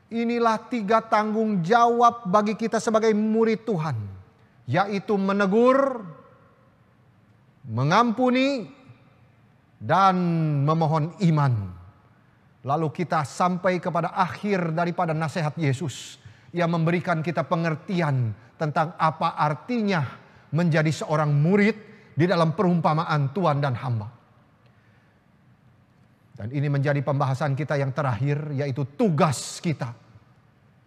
Inilah 3 tanggung jawab bagi kita sebagai murid Tuhan. Yaitu menegur, mengampuni, dan memohon iman. Lalu kita sampai kepada akhir daripada nasihat Yesus. Ia memberikan kita pengertian tentang apa artinya menjadi seorang murid di dalam perumpamaan Tuhan dan hamba. Dan ini menjadi pembahasan kita yang terakhir, yaitu tugas kita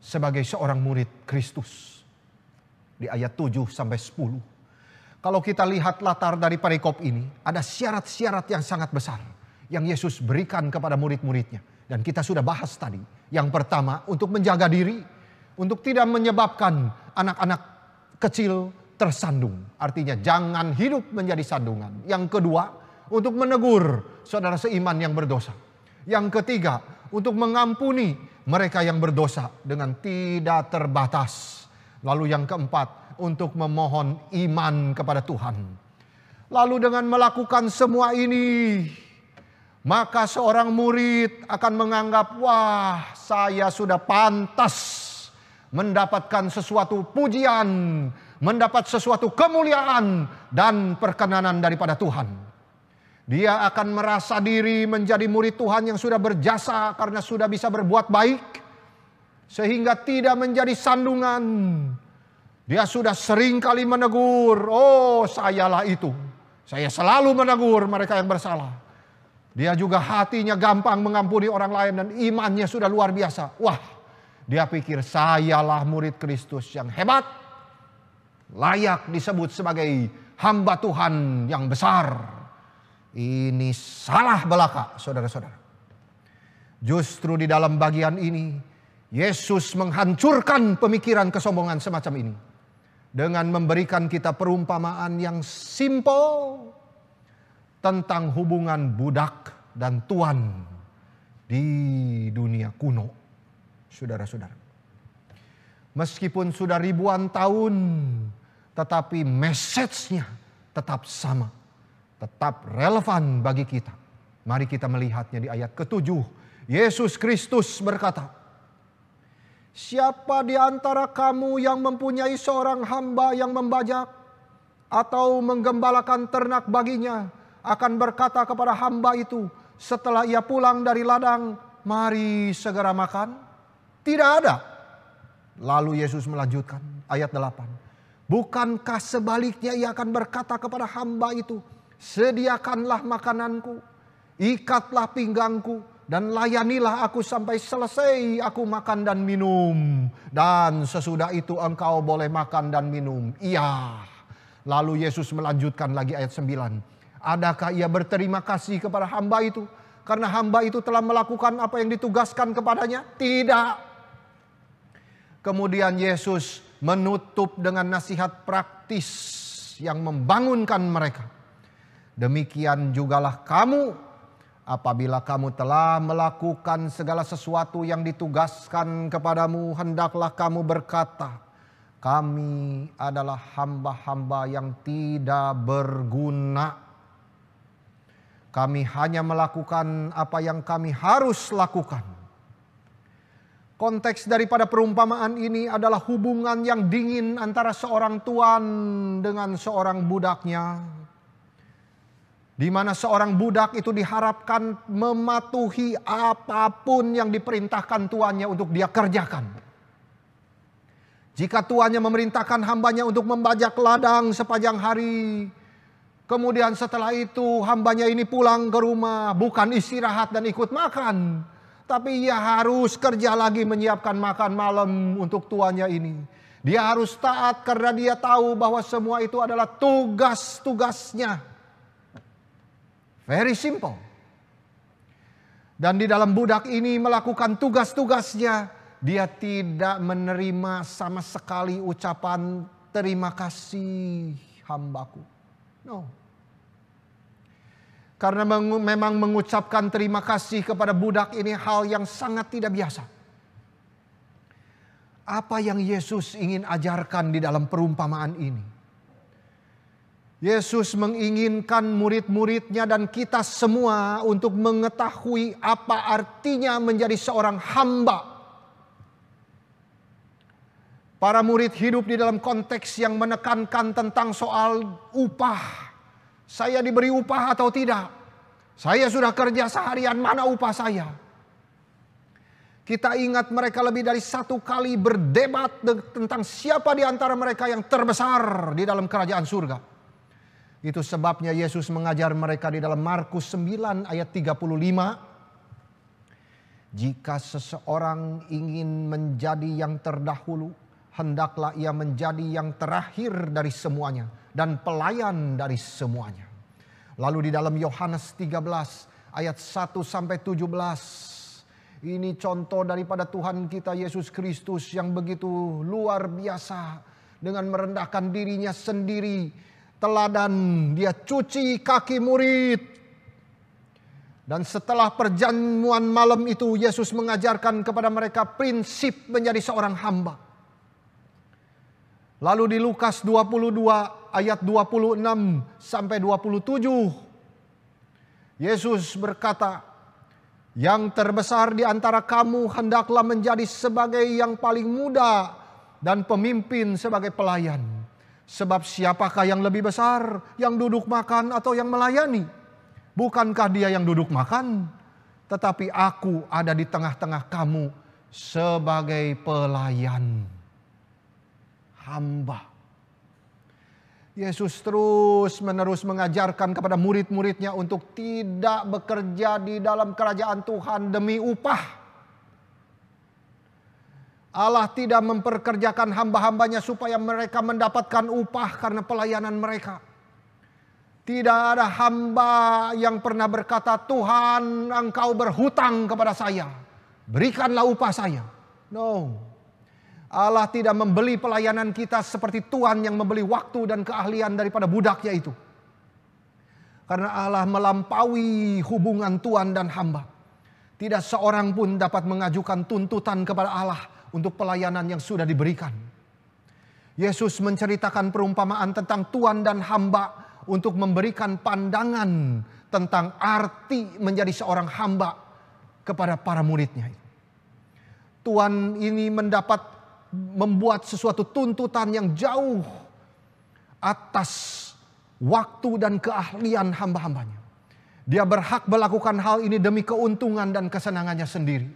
sebagai seorang murid Kristus. Di ayat 7 sampai 10. Kalau kita lihat latar dari perikop ini, ada syarat-syarat yang sangat besar yang Yesus berikan kepada murid-muridnya. Dan kita sudah bahas tadi. Yang pertama, untuk menjaga diri, untuk tidak menyebabkan anak-anak kecil tersandung. Artinya jangan hidup menjadi sandungan. Yang kedua, untuk menegur saudara seiman yang berdosa. Yang ketiga, untuk mengampuni mereka yang berdosa dengan tidak terbatas. Lalu yang keempat, untuk memohon iman kepada Tuhan. Lalu dengan melakukan semua ini, maka seorang murid akan menganggap, wah, saya sudah pantas mendapatkan sesuatu pujian, mendapat sesuatu kemuliaan dan perkenanan daripada Tuhan. Dia akan merasa diri menjadi murid Tuhan yang sudah berjasa karena sudah bisa berbuat baik, sehingga tidak menjadi sandungan. Dia sudah sering kali menegur, oh sayalah itu. Saya selalu menegur mereka yang bersalah. Dia juga hatinya gampang mengampuni orang lain dan imannya sudah luar biasa. Wah, dia pikir sayalah murid Kristus yang hebat. Layak disebut sebagai hamba Tuhan yang besar. Ini salah belaka, saudara-saudara. Justru di dalam bagian ini, Yesus menghancurkan pemikiran kesombongan semacam ini. Dengan memberikan kita perumpamaan yang simpel tentang hubungan budak dan tuan di dunia kuno. Saudara-saudara. Meskipun sudah ribuan tahun, tetapi message-nya tetap sama. Tetap relevan bagi kita. Mari kita melihatnya di ayat ke-7. Yesus Kristus berkata, siapa di antara kamu yang mempunyai seorang hamba yang membajak atau menggembalakan ternak baginya, akan berkata kepada hamba itu setelah ia pulang dari ladang, mari segera makan? Tidak ada. Lalu Yesus melanjutkan ayat 8. Bukankah sebaliknya ia akan berkata kepada hamba itu, sediakanlah makananku, ikatlah pinggangku, dan layanilah aku sampai selesai aku makan dan minum. Dan sesudah itu engkau boleh makan dan minum. Iya. Lalu Yesus melanjutkan lagi ayat 9. Adakah ia berterima kasih kepada hamba itu? Karena hamba itu telah melakukan apa yang ditugaskan kepadanya? Tidak. Kemudian Yesus menutup dengan nasihat praktis yang membangunkan mereka. Demikian jugalah kamu, apabila kamu telah melakukan segala sesuatu yang ditugaskan kepadamu, hendaklah kamu berkata, kami adalah hamba-hamba yang tidak berguna. Kami hanya melakukan apa yang kami harus lakukan. Konteks daripada perumpamaan ini adalah hubungan yang dingin antara seorang tuan dengan seorang budaknya. Di mana seorang budak itu diharapkan mematuhi apapun yang diperintahkan tuannya untuk dia kerjakan. Jika tuannya memerintahkan hambanya untuk membajak ladang sepanjang hari, kemudian setelah itu hambanya ini pulang ke rumah, bukan istirahat dan ikut makan, tapi ia harus kerja lagi menyiapkan makan malam untuk tuannya ini. Dia harus taat karena dia tahu bahwa semua itu adalah tugas-tugasnya. Very simple. Dan di dalam budak ini melakukan tugas-tugasnya, dia tidak menerima sama sekali ucapan terima kasih hambaku. No. Karena memang mengucapkan terima kasih kepada budak ini hal yang sangat tidak biasa. Apa yang Yesus ingin ajarkan di dalam perumpamaan ini? Yesus menginginkan murid-muridnya dan kita semua untuk mengetahui apa artinya menjadi seorang hamba. Para murid hidup di dalam konteks yang menekankan tentang soal upah. Saya diberi upah atau tidak? Saya sudah kerja seharian, mana upah saya? Kita ingat mereka lebih dari satu kali berdebat tentang siapa di antara mereka yang terbesar di dalam kerajaan surga. Itu sebabnya Yesus mengajar mereka di dalam Markus 9 ayat 35. Jika seseorang ingin menjadi yang terdahulu, hendaklah ia menjadi yang terakhir dari semuanya dan pelayan dari semuanya. Lalu di dalam Yohanes 13 ayat 1 sampai 17. Ini contoh daripada Tuhan kita Yesus Kristus yang begitu luar biasa dengan merendahkan dirinya sendiri. Teladan, dia cuci kaki murid. Dan setelah perjamuan malam itu Yesus mengajarkan kepada mereka prinsip menjadi seorang hamba. Lalu di Lukas 22 ayat 26 sampai 27. Yesus berkata, yang terbesar di antara kamu hendaklah menjadi sebagai yang paling muda dan pemimpin sebagai pelayan. Sebab siapakah yang lebih besar, yang duduk makan atau yang melayani? Bukankah dia yang duduk makan? Tetapi aku ada di tengah-tengah kamu sebagai pelayan. Hamba. Yesus terus menerus mengajarkan kepada murid-muridnya untuk tidak bekerja di dalam kerajaan Tuhan demi upah. Allah tidak memperkerjakan hamba-hambanya supaya mereka mendapatkan upah karena pelayanan mereka. Tidak ada hamba yang pernah berkata, Tuhan engkau berhutang kepada saya, berikanlah upah saya. No. Allah tidak membeli pelayanan kita seperti tuan yang membeli waktu dan keahlian daripada budaknya itu. Karena Allah melampaui hubungan tuan dan hamba. Tidak seorang pun dapat mengajukan tuntutan kepada Allah untuk pelayanan yang sudah diberikan. Yesus menceritakan perumpamaan tentang tuan dan hamba untuk memberikan pandangan tentang arti menjadi seorang hamba kepada para muridnya. Tuan ini membuat sesuatu tuntutan yang jauh atas waktu dan keahlian hamba-hambanya. Dia berhak melakukan hal ini demi keuntungan dan kesenangannya sendiri.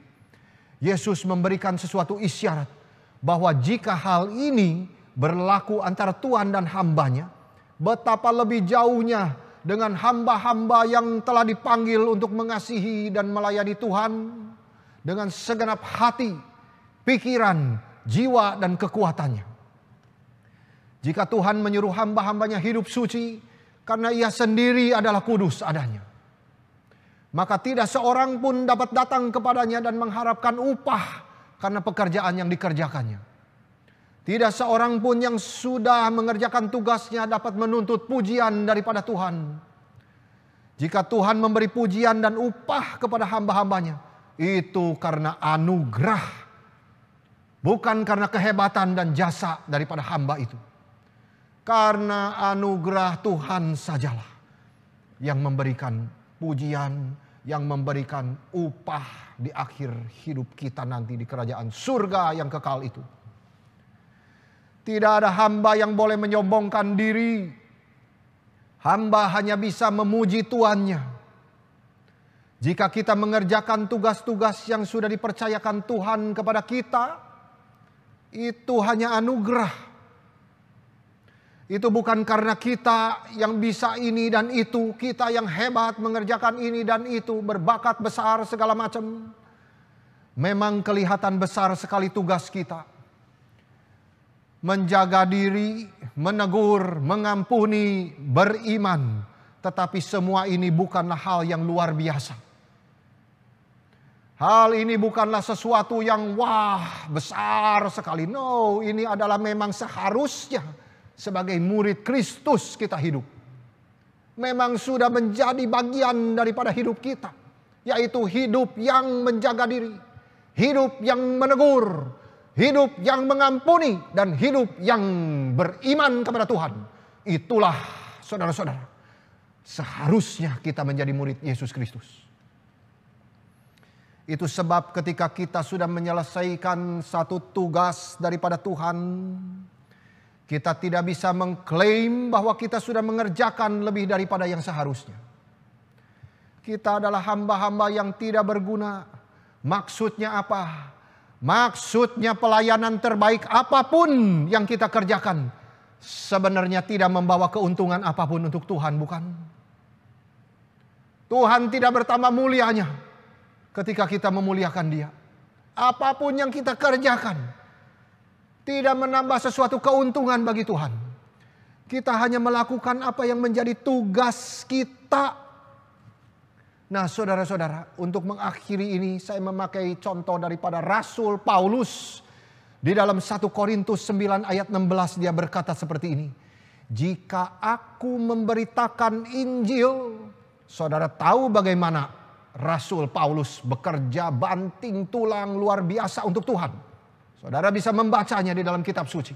Yesus memberikan sesuatu isyarat bahwa jika hal ini berlaku antara tuan dan hambanya, betapa lebih jauhnya dengan hamba-hamba yang telah dipanggil untuk mengasihi dan melayani Tuhan dengan segenap hati, pikiran, jiwa, dan kekuatannya. Jika Tuhan menyuruh hamba-hambanya hidup suci karena Ia sendiri adalah kudus adanya, maka tidak seorang pun dapat datang kepadanya dan mengharapkan upah karena pekerjaan yang dikerjakannya. Tidak seorang pun yang sudah mengerjakan tugasnya dapat menuntut pujian daripada Tuhan. Jika Tuhan memberi pujian dan upah kepada hamba-hambanya, itu karena anugerah, bukan karena kehebatan dan jasa daripada hamba itu. Karena anugerah Tuhan sajalah yang memberikan pujian, yang memberikan upah di akhir hidup kita nanti di kerajaan surga yang kekal itu. Tidak ada hamba yang boleh menyombongkan diri. Hamba hanya bisa memuji tuannya. Jika kita mengerjakan tugas-tugas yang sudah dipercayakan Tuhan kepada kita, itu hanya anugerah. Itu bukan karena kita yang bisa ini dan itu, kita yang hebat mengerjakan ini dan itu, berbakat besar segala macam. Memang kelihatan besar sekali tugas kita. Menjaga diri, menegur, mengampuni, beriman. Tetapi semua ini bukanlah hal yang luar biasa. Hal ini bukanlah sesuatu yang wah besar sekali. No, ini adalah memang seharusnya sebagai murid Kristus kita hidup. Memang sudah menjadi bagian daripada hidup kita. Yaitu hidup yang menjaga diri. Hidup yang menegur. Hidup yang mengampuni dan hidup yang beriman kepada Tuhan. Itulah saudara-saudara, seharusnya kita menjadi murid Yesus Kristus. Itu sebab ketika kita sudah menyelesaikan satu tugas daripada Tuhan, kita tidak bisa mengklaim bahwa kita sudah mengerjakan lebih daripada yang seharusnya. Kita adalah hamba-hamba yang tidak berguna. Maksudnya apa? Maksudnya pelayanan terbaik apapun yang kita kerjakan sebenarnya tidak membawa keuntungan apapun untuk Tuhan, bukan? Tuhan tidak bertambah mulianya ketika kita memuliakan Dia. Apapun yang kita kerjakan tidak menambah sesuatu keuntungan bagi Tuhan. Kita hanya melakukan apa yang menjadi tugas kita. Nah saudara-saudara, untuk mengakhiri ini saya memakai contoh daripada Rasul Paulus. Di dalam 1 Korintus 9 ayat 16 dia berkata seperti ini. Jika aku memberitakan Injil, saudara tahu bagaimana Rasul Paulus bekerja banting tulang luar biasa untuk Tuhan. Saudara bisa membacanya di dalam kitab suci.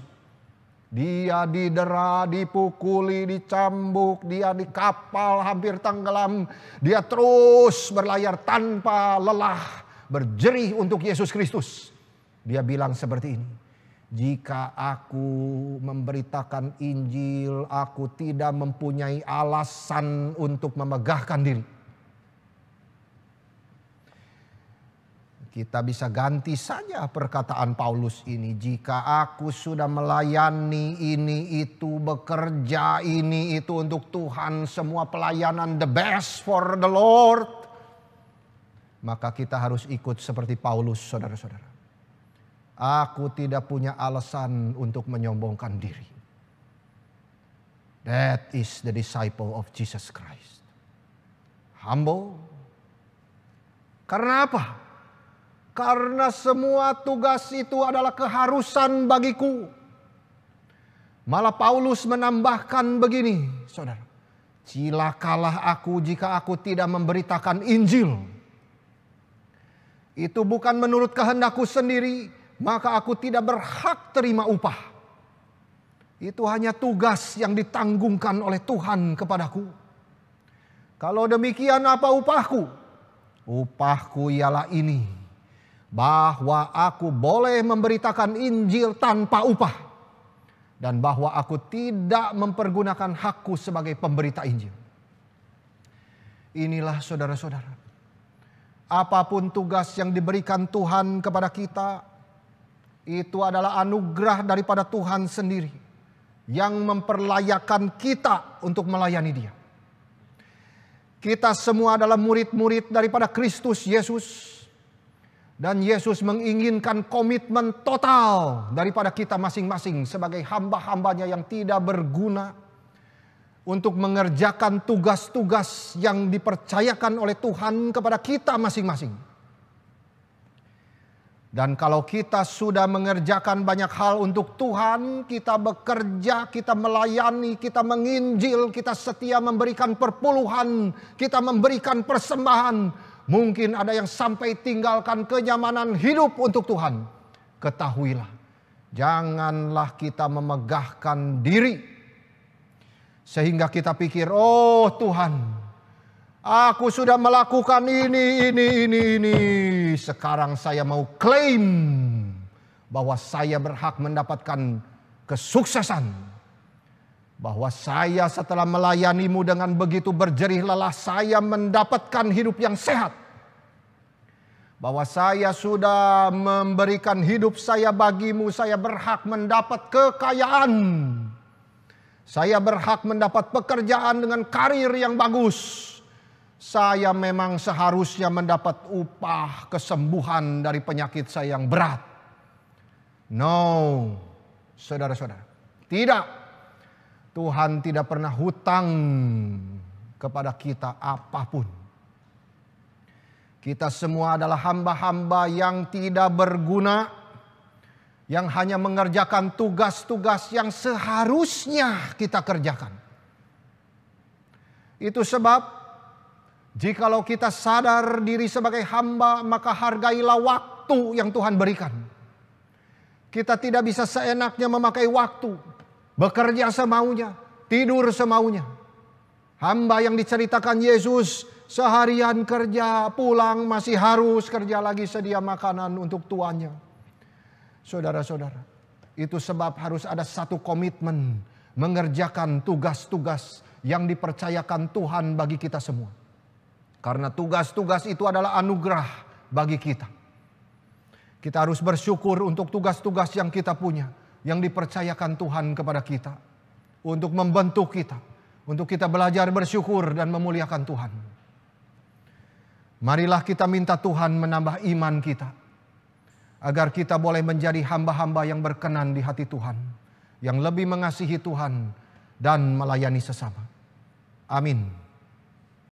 Dia didera, dipukuli, dicambuk, dia di kapal hampir tenggelam. Dia terus berlayar tanpa lelah, berjerih untuk Yesus Kristus. Dia bilang seperti ini. Jika aku memberitakan Injil, aku tidak mempunyai alasan untuk memegahkan diri. Kita bisa ganti saja perkataan Paulus ini. Jika aku sudah melayani ini itu, bekerja ini itu untuk Tuhan, semua pelayanan the best for the Lord, maka kita harus ikut seperti Paulus, saudara-saudara. Aku tidak punya alasan untuk menyombongkan diri. That is the disciple of Jesus Christ. Humble. Karena apa? Karena semua tugas itu adalah keharusan bagiku. Malah Paulus menambahkan begini, saudara. Cilakalah aku jika aku tidak memberitakan Injil. Itu bukan menurut kehendakku sendiri, maka aku tidak berhak terima upah. Itu hanya tugas yang ditanggungkan oleh Tuhan kepadaku. Kalau demikian apa upahku? Upahku ialah ini. Bahwa aku boleh memberitakan Injil tanpa upah. Dan bahwa aku tidak mempergunakan hakku sebagai pemberita Injil. Inilah saudara-saudara. Apapun tugas yang diberikan Tuhan kepada kita, itu adalah anugerah daripada Tuhan sendiri. Yang memperlayakan kita untuk melayani Dia. Kita semua adalah murid-murid daripada Kristus Yesus. Dan Yesus menginginkan komitmen total daripada kita masing-masing sebagai hamba-hambanya yang tidak berguna untuk mengerjakan tugas-tugas yang dipercayakan oleh Tuhan kepada kita masing-masing. Dan kalau kita sudah mengerjakan banyak hal untuk Tuhan, kita bekerja, kita melayani, kita menginjil, kita setia memberikan perpuluhan, kita memberikan persembahan. Mungkin ada yang sampai tinggalkan kenyamanan hidup untuk Tuhan. Ketahuilah, janganlah kita memegahkan diri. Sehingga kita pikir, oh Tuhan, aku sudah melakukan ini. Sekarang saya mau klaim bahwa saya berhak mendapatkan kesuksesan. Bahwa saya setelah melayanimu dengan begitu berjerih lelah, saya mendapatkan hidup yang sehat. Bahwa saya sudah memberikan hidup saya bagimu, saya berhak mendapat kekayaan. Saya berhak mendapat pekerjaan dengan karir yang bagus. Saya memang seharusnya mendapat upah kesembuhan dari penyakit saya yang berat. No, saudara-saudara, tidak. Tuhan tidak pernah hutang kepada kita apapun. Kita semua adalah hamba-hamba yang tidak berguna, yang hanya mengerjakan tugas-tugas yang seharusnya kita kerjakan. Itu sebab jikalau kita sadar diri sebagai hamba, maka hargailah waktu yang Tuhan berikan. Kita tidak bisa seenaknya memakai waktu. Bekerja semaunya, tidur semaunya. Hamba yang diceritakan Yesus seharian kerja, pulang masih harus kerja lagi sedia makanan untuk tuannya. Saudara-saudara, itu sebab harus ada satu komitmen mengerjakan tugas-tugas yang dipercayakan Tuhan bagi kita semua. Karena tugas-tugas itu adalah anugerah bagi kita. Kita harus bersyukur untuk tugas-tugas yang kita punya, yang dipercayakan Tuhan kepada kita, untuk membentuk kita, untuk kita belajar bersyukur dan memuliakan Tuhan. Marilah kita minta Tuhan menambah iman kita, agar kita boleh menjadi hamba-hamba yang berkenan di hati Tuhan, yang lebih mengasihi Tuhan dan melayani sesama. Amin.